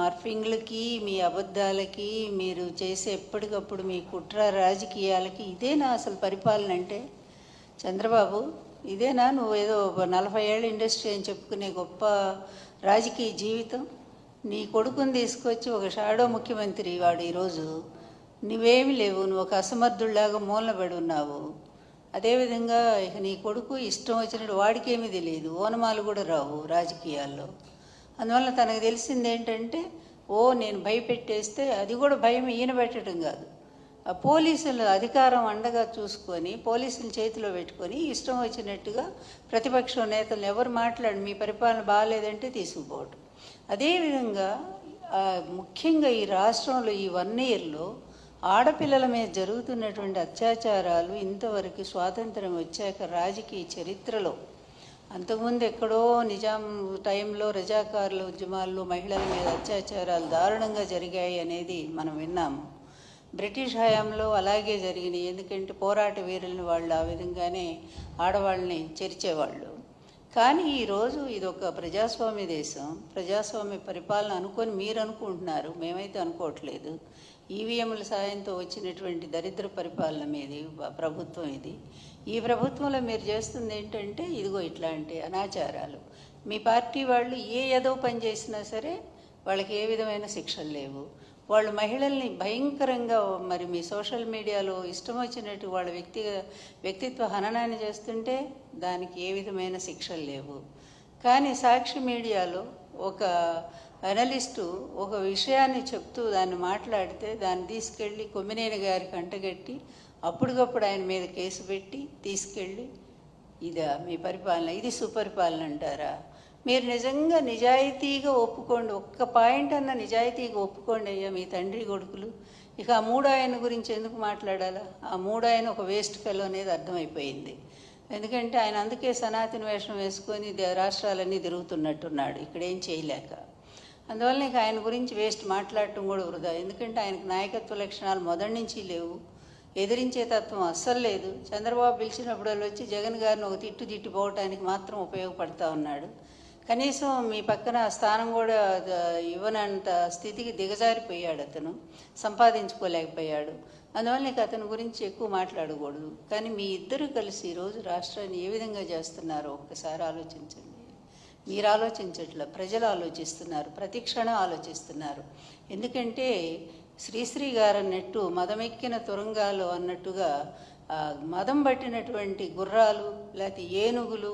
మార్ఫింగ్లకి, మీ అబద్ధాలకి, మీరు చేసే ఎప్పటికప్పుడు మీ కుట్ర రాజకీయాలకి ఇదేనా అసలు పరిపాలన అంటే? చంద్రబాబు, ఇదేనా నువ్వేదో 40 ఏళ్ళ ఇండస్ట్రీ అని చెప్పుకునే గొప్ప రాజకీయ జీవితం? నీ కొడుకుని తీసుకొచ్చి ఒక షాడో ముఖ్యమంత్రి వాడు ఈరోజు, నువ్వేమి లేవు, నువ్వు ఒక అసమర్థుల్లాగా మూలబడి ఉన్నావు. అదేవిధంగా ఇక నీ కొడుకు ఇష్టం వచ్చినట్టు, వాడికేమీ తెలియదు, ఓనమాలు కూడా రావు రాజకీయాల్లో. అందువల్ల తనకు తెలిసింది ఏంటంటే, నేను భయపెట్టేస్తే, అది కూడా భయం ఈయన పెట్టడం కాదు, ఆ పోలీసులు అధికారం అండగా చూసుకొని పోలీసులు చేతిలో పెట్టుకొని ఇష్టం వచ్చినట్టుగా ప్రతిపక్ష నేతలు ఎవరు మాట్లాడి మీ పరిపాలన బాగాలేదంటే తీసుకుపోవటం. అదేవిధంగా ముఖ్యంగా ఈ రాష్ట్రంలో ఈ 1 ఇయర్లో ఆడపిల్లల మీద జరుగుతున్నటువంటి అత్యాచారాలు ఇంతవరకు స్వాతంత్రం వచ్చాక రాజకీయ చరిత్రలో, అంతకుముందు ఎక్కడో నిజాం టైంలో రజాకారుల ఉద్యమాల్లో మహిళల మీద అత్యాచారాలు దారుణంగా జరిగాయి అనేది మనం విన్నాము. బ్రిటిష్ హయాంలో అలాగే జరిగినాయి, ఎందుకంటే పోరాట వీరులను వాళ్ళు ఆ విధంగానే ఆడవాళ్ళని చెరిచేవాళ్ళు. కానీ ఈరోజు ఇది ఒక ప్రజాస్వామ్య దేశం, ప్రజాస్వామ్య పరిపాలన అనుకొని మీరు అనుకుంటున్నారు, మేమైతే అనుకోవట్లేదు. ఈవీఎంల సాయంతో వచ్చినటువంటి దరిద్ర పరిపాలన మీది ప్రభుత్వం ఇది. ఈ ప్రభుత్వంలో మీరు చేస్తుంది ఏంటంటే ఇదిగో ఇట్లాంటి అనాచారాలు. మీ పార్టీ వాళ్ళు ఏదో పని చేసినా సరే వాళ్ళకి ఏ విధమైన శిక్షలు లేవు. వాళ్ళు మహిళల్ని భయంకరంగా మరి మీ సోషల్ మీడియాలో ఇష్టం వచ్చినట్టు వాళ్ళ వ్యక్తిత్వ హననాన్ని చేస్తుంటే దానికి ఏ విధమైన శిక్షలు లేవు. కానీ సాక్షి మీడియాలో ఒక అనలిస్టు ఒక విషయాన్ని చెప్తూ దాన్ని మాట్లాడితే దాన్ని తీసుకెళ్ళి కొమ్మినేని గారికి అంటగట్టి అప్పటికప్పుడు ఆయన మీద కేసు పెట్టి తీసుకెళ్ళి, ఇదా మీ పరిపాలన? ఇది సుపరిపాలన అంటారా? మీరు నిజంగా నిజాయితీగా ఒప్పుకోండి, ఒక్క పాయింట్ అన్న నిజాయితీగా ఒప్పుకోండి అయ్యా మీ తండ్రి కొడుకులు. ఇక ఆ 3 ఆయన గురించి ఎందుకు మాట్లాడాలా? ఆ 3 ఆయన ఒక వేస్ట్ ఫెలో అనేది అర్థమైపోయింది. ఎందుకంటే ఆయన అందుకే సనాతన వేషం వేసుకొని రాష్ట్రాలన్నీ తిరుగుతున్నట్టున్నాడు ఇక్కడేం చేయలేక. అందువల్ల ఇక ఆయన గురించి వేస్ట్ మాట్లాడటం కూడా వృధా. ఎందుకంటే ఆయనకు నాయకత్వ లక్షణాలు మొదటి నుంచి లేవు, ఎదిరించే తత్వం అస్సలు లేదు. చంద్రబాబు పిలిచినప్పుడు వచ్చి జగన్ గారిని ఒక తిట్టిపోవటానికి మాత్రం ఉపయోగపడతా ఉన్నాడు. కనీసం మీ పక్కన స్థానం కూడా ఇవ్వనంత స్థితికి దిగజారిపోయాడు, అతను సంపాదించుకోలేకపోయాడు. అందువల్ల ఇక అతని గురించి ఎక్కువ మాట్లాడకూడదు. కానీ మీ ఇద్దరు కలిసి ఈరోజు రాష్ట్రాన్ని ఏ విధంగా చేస్తున్నారో ఒక్కసారి ఆలోచించండి. మీరు ఆలోచించట్లా, ప్రజలు ఆలోచిస్తున్నారు, ప్రతి క్షణం ఆలోచిస్తున్నారు. ఎందుకంటే శ్రీశ్రీ గారు అన్నట్టు మదమెక్కిన తురంగాలు అన్నట్టుగా మదం పట్టినటువంటి గుర్రాలు లేకపోతే ఏనుగులు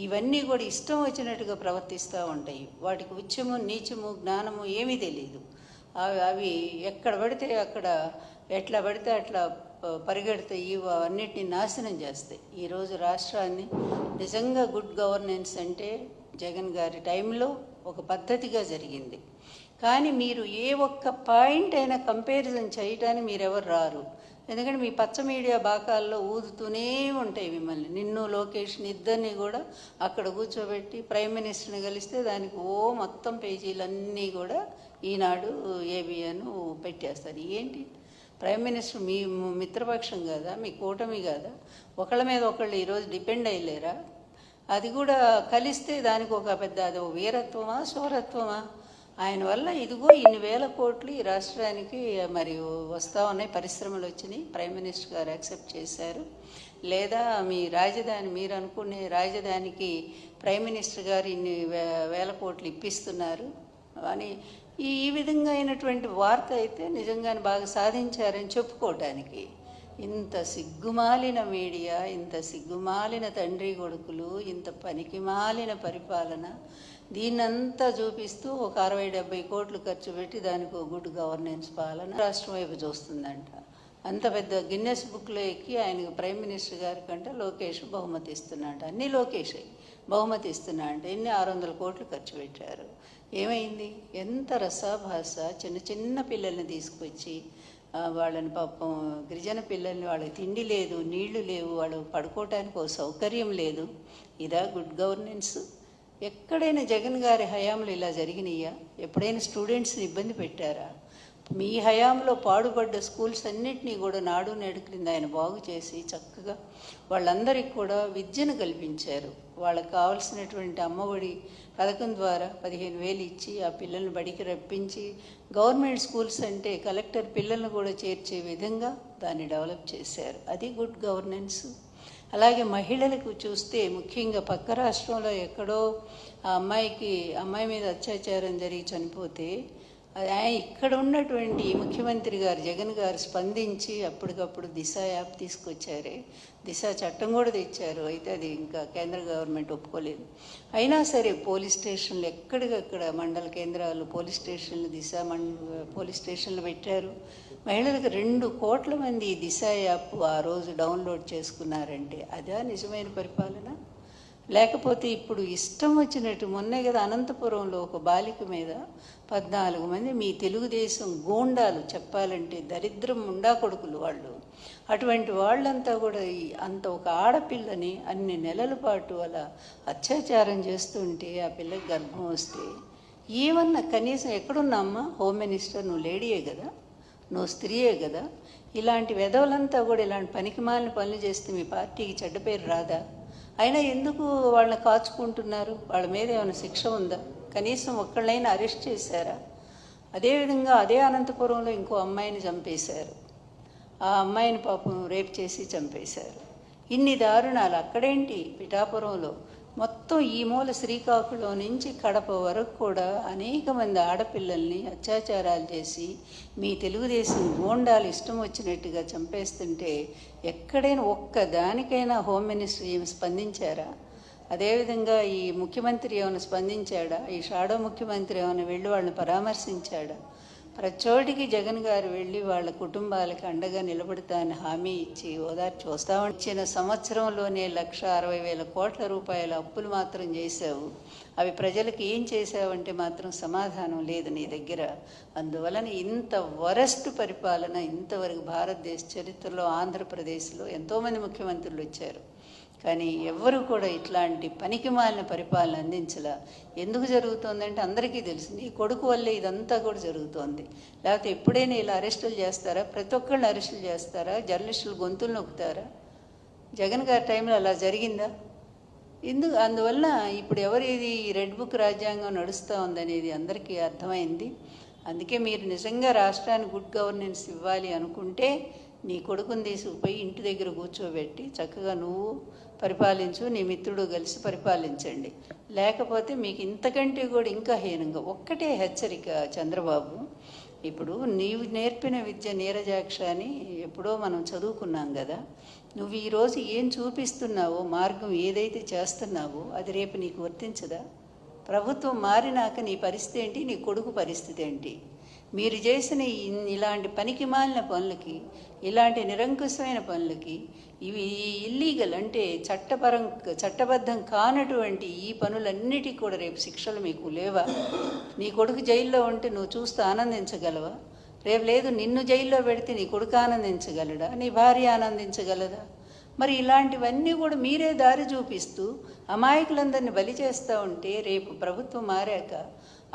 ఇవన్నీ కూడా ఇష్టం వచ్చినట్టుగా ప్రవర్తిస్తూ ఉంటాయి. వాటికి ఉచ్చము నీచము జ్ఞానము ఏమీ తెలియదు. అవి ఎక్కడ పడితే అక్కడ ఎట్లా పడితే అట్లా పరిగెడతాయి, అన్నిటిని నాశనం చేస్తాయి. ఈరోజు రాష్ట్రాన్ని నిజంగా గుడ్ గవర్నెన్స్ అంటే జగన్ గారి టైంలో ఒక పద్ధతిగా జరిగింది. కానీ మీరు ఏ ఒక్క పాయింట్ అయినా కంపారిజన్ చేయటానికి మీరెవరు రారు. ఎందుకంటే మీ పచ్చ మీడియా బాకాల్లో ఊదుతూనే ఉంటాయి మిమ్మల్ని. నిన్ను లోకేష్ని ఇద్దరిని కూడా అక్కడ కూర్చోబెట్టి ప్రైమ్ మినిస్టర్ని కలిస్తే దానికి మొత్తం పేజీలన్నీ కూడా ఈనాడు ఏబిఎన్ పెట్టేస్తారు. ఏంటి ప్రైమ్ మినిస్టర్ మీ మిత్రపక్షం కదా, మీ కూటమి కదా, ఒకళ్ళ మీద ఒకళ్ళు ఈరోజు డిపెండ్ అయ్యలేరా? అది కూడా కలిస్తే దానికి ఒక పెద్ద అది వీరత్వమా శౌరత్వమా? ఆయన వల్ల ఇదిగో ఇన్ని వేల కోట్లు ఈ రాష్ట్రానికి మరి వస్తూ ఉన్నాయి, పరిశ్రమలు వచ్చినాయి, ప్రైమ్ మినిస్టర్ గారు యాక్సెప్ట్ చేశారు. లేదా మీ రాజధాని, మీరు అనుకునే రాజధానికి ప్రైమ్ మినిస్టర్ గారు ఇన్ని వేల కోట్లు ఇప్పిస్తున్నారు అని ఈ విధంగా అయినటువంటి వార్త అయితే నిజంగానే బాగా సాధించారని చెప్పుకోవటానికి. ఇంత సిగ్గుమాలిన మీడియా, ఇంత సిగ్గుమాలిన తండ్రి కొడుకులు, ఇంత పనికిమాలిన పరిపాలన, దీన్నంతా చూపిస్తూ ఒక 60-70 కోట్లు ఖర్చు పెట్టి దానికి గుడ్ గవర్నెన్స్ పాలన రాష్ట్రం వైపు చూస్తుందంట. అంత పెద్ద గిన్నెస్ బుక్లో ఎక్కి ఆయనకు ప్రైమ్ మినిస్టర్ గారి కంటే లోకేష్ బహుమతి ఇస్తున్నాడు. అన్నీ లోకేష్ బహుమతి ఇస్తున్నా అంటే ఎన్ని 600 కోట్లు ఖర్చు పెట్టారు. ఏమైంది? ఎంత రసాభాస. చిన్న చిన్న పిల్లల్ని తీసుకొచ్చి వాళ్ళని పాపం గిరిజన పిల్లల్ని, వాళ్ళకి తిండి లేదు, నీళ్లు లేవు, వాళ్ళు పడుకోవటానికి ఒక సౌకర్యం లేదు. ఇదా గుడ్ గవర్నెన్స్? ఎక్కడైనా జగన్ గారి హయాంలో ఇలా జరిగినాయా? ఎప్పుడైనా స్టూడెంట్స్ని ఇబ్బంది పెట్టారా? మీ హయాంలో పాడుపడ్డ స్కూల్స్ అన్నింటినీ కూడా నాడు నేడు క్రింద ఆయన బాగు చేసి చక్కగా వాళ్ళందరికీ కూడా విద్యను కల్పించారు. వాళ్ళకి కావాల్సినటువంటి అమ్మఒడి పథకం ద్వారా 15,000 ఇచ్చి ఆ పిల్లల్ని బడికి రప్పించి గవర్నమెంట్ స్కూల్స్ అంటే కలెక్టర్ పిల్లల్ని కూడా చేర్చే విధంగా దాన్ని డెవలప్ చేశారు. అది గుడ్ గవర్నెన్స్. అలాగే మహిళలకు చూస్తే ముఖ్యంగా పక్క రాష్ట్రంలో ఎక్కడో ఆ అమ్మాయి మీద అత్యాచారం జరిగి చనిపోతే ఇక్కడ ఉన్నటువంటి ముఖ్యమంత్రి గారు జగన్ గారు స్పందించి అప్పటికప్పుడు దిశ యాప్ తీసుకొచ్చారే, దిశ చట్టం కూడా తెచ్చారు. అయితే అది ఇంకా కేంద్ర గవర్నమెంట్ ఒప్పుకోలేదు. అయినా సరే పోలీస్ స్టేషన్లు ఎక్కడికక్కడ మండల కేంద్రాలు పోలీస్ స్టేషన్లు పోలీస్ స్టేషన్లు పెట్టారు. మహిళలకు 2 కోట్ల మంది ఈ దిశ యాప్ ఆ రోజు డౌన్లోడ్ చేసుకున్నారంటే అదా నిజమైన పరిపాలన? లేకపోతే ఇప్పుడు ఇష్టం వచ్చినట్టు మొన్నే కదా అనంతపురంలో ఒక బాలిక మీద 14 మంది మీ తెలుగుదేశం గూండాలు, చెప్పాలంటే దరిద్రం ఉండా కొడుకులు వాళ్ళు, అటువంటి వాళ్ళంతా కూడా అంత ఒక ఆడపిల్లని అన్ని నెలల పాటు అలా అత్యాచారం చేస్తుంటే ఆ పిల్లకి గర్భం వస్తే ఏమన్నా కనీసం ఎక్కడున్నామ్మా? హోమ్ మినిస్టర్, నువ్వు లేడీయే కదా, నువ్వు స్త్రీయే కదా. ఇలాంటి వెధవలంతా కూడా ఇలాంటి పనికిమాలిన పనులు చేస్తే మీ పార్టీకి చెడ్డ పేరు రాదా? అయినా ఎందుకు వాళ్ళని కాచుకుంటున్నారు? వాళ్ళ మీద ఏమైనా శిక్ష ఉందా? కనీసం ఒక్కళ్ళైనా అరెస్ట్ చేశారా? అదేవిధంగా అదే అనంతపురంలో ఇంకో అమ్మాయిని చంపేశారు. ఆ అమ్మాయిని పాపం రేప్ చేసి చంపేశారు. ఇన్ని దారుణాలు అక్కడేంటి పిఠాపురంలో, మొత్తం ఈ మూల శ్రీకాకుళం నుంచి కడప వరకు కూడా అనేక మంది ఆడపిల్లల్ని అత్యాచారాలు చేసి మీ తెలుగుదేశం గూండాలు ఇష్టం వచ్చినట్టుగా చంపేస్తుంటే ఎక్కడైనా ఒక్కదానికైనా హోమ్ మినిస్టర్ ఏమి స్పందించారా? అదేవిధంగా ఈ ముఖ్యమంత్రి ఏమైనా స్పందించాడా? ఈ షాడో ముఖ్యమంత్రి ఏమైనా వెళ్ళి వాళ్ళని పరామర్శించాడా? ప్రచోటికి జగన్ గారు వెళ్ళి వాళ్ళ కుటుంబాలకు అండగా నిలబడతానని హామీ ఇచ్చి ఓదార్చి వస్తామని ఇచ్చిన సంవత్సరంలోనే 1,60,000 కోట్ల రూపాయల అప్పులు మాత్రం చేశావు. అవి ప్రజలకు ఏం చేశావంటే మాత్రం సమాధానం లేదు నీ దగ్గర. అందువలన ఇంత వరస్ట్ పరిపాలన ఇంతవరకు భారతదేశ చరిత్రలో ఆంధ్రప్రదేశ్లో ఎంతోమంది ముఖ్యమంత్రులు వచ్చారు, కానీ ఎవ్వరూ కూడా ఇట్లాంటి పనికిమాలిన పరిపాలన అందించలా. ఎందుకు జరుగుతోందంటే అందరికీ తెలుసు, నీ కొడుకు వల్లే ఇదంతా కూడా జరుగుతోంది. లేకపోతే ఎప్పుడైనా ఇలా అరెస్టులు చేస్తారా? ప్రతి ఒక్కళ్ళని అరెస్టులు చేస్తారా? జర్నలిస్టులు గొంతులు నొక్కుతారా? జగన్ గారి టైంలో అలా జరిగిందా? అందువల్ల ఇప్పుడు ఎవరిది రెడ్ బుక్ రాజ్యాంగం నడుస్తూ ఉందనేది అందరికీ అర్థమైంది. అందుకే మీరు నిజంగా రాష్ట్రానికి గుడ్ గవర్నెన్స్ ఇవ్వాలి అనుకుంటే నీ కొడుకుని తీసుకుపోయి ఇంటి దగ్గర కూర్చోబెట్టి చక్కగా నువ్వు పరిపాలించు, నీ మిత్రుడు కలిసి పరిపాలించండి. లేకపోతే మీకు ఇంతకంటే కూడా ఇంకా హీనంగా ఒక్కటే హెచ్చరిక చంద్రబాబు, ఇప్పుడు నీవు నేర్పిన విద్య నీరజాక్ష అని ఎప్పుడో మనం చదువుకున్నాం కదా. నువ్వు ఈరోజు ఏం చూపిస్తున్నావో, మార్గం ఏదైతే చేస్తున్నావో అది రేపు నీకు వర్తించదా? ప్రభుత్వం మారినాక నీ పరిస్థితి ఏంటి, నీ కొడుకు పరిస్థితి ఏంటి? మీరు చేసిన ఇలాంటి పనికిమాలిన పనులకి, ఇలాంటి నిరంకుశమైన పనులకి, ఇవి ఇల్లీగల్ అంటే చట్టబద్ధం కానటువంటి ఈ పనులన్నిటికీ కూడా రేపు శిక్షలు మీకు లేవా? నీ కొడుకు జైల్లో ఉంటే నువ్వు చూస్తూ ఆనందించగలవా? రేపు లేదు నిన్ను జైల్లో పెడితే నీ కొడుకు ఆనందించగలడా? నీ భార్య ఆనందించగలదా? మరి ఇలాంటివన్నీ కూడా మీరే దారి చూపిస్తూ అమాయకులందరినీ బలి చేస్తూ ఉంటే రేపు ప్రభుత్వం మారాక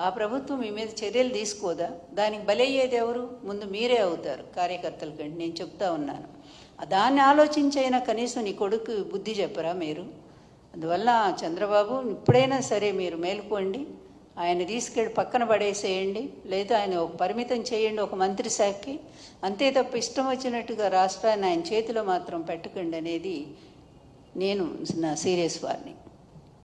ఆ ప్రభుత్వం మీ మీద చర్యలు తీసుకోదా? దానికి బలయ్యేది ఎవరు? ముందు మీరే అవుతారు కార్యకర్తల కంటే, నేను చెప్తా ఉన్నాను. దాన్ని ఆలోచించైనా కనీసం నీ కొడుకు బుద్ధి చెప్పరా మీరు? అందువల్ల చంద్రబాబు ఇప్పుడైనా సరే మీరు మేలుకోండి, ఆయన తీసుకెళ్ళి పక్కన పడేసేయండి, లేదా ఆయన ఒక పరిమితం చేయండి ఒక మంత్రి శాఖకి. అంతే తప్ప ఇష్టం వచ్చినట్టుగా రాష్ట్రాన్ని ఆయన చేతిలో మాత్రం పెట్టకండి అనేది నేను నా సీరియస్ వార్నింగ్.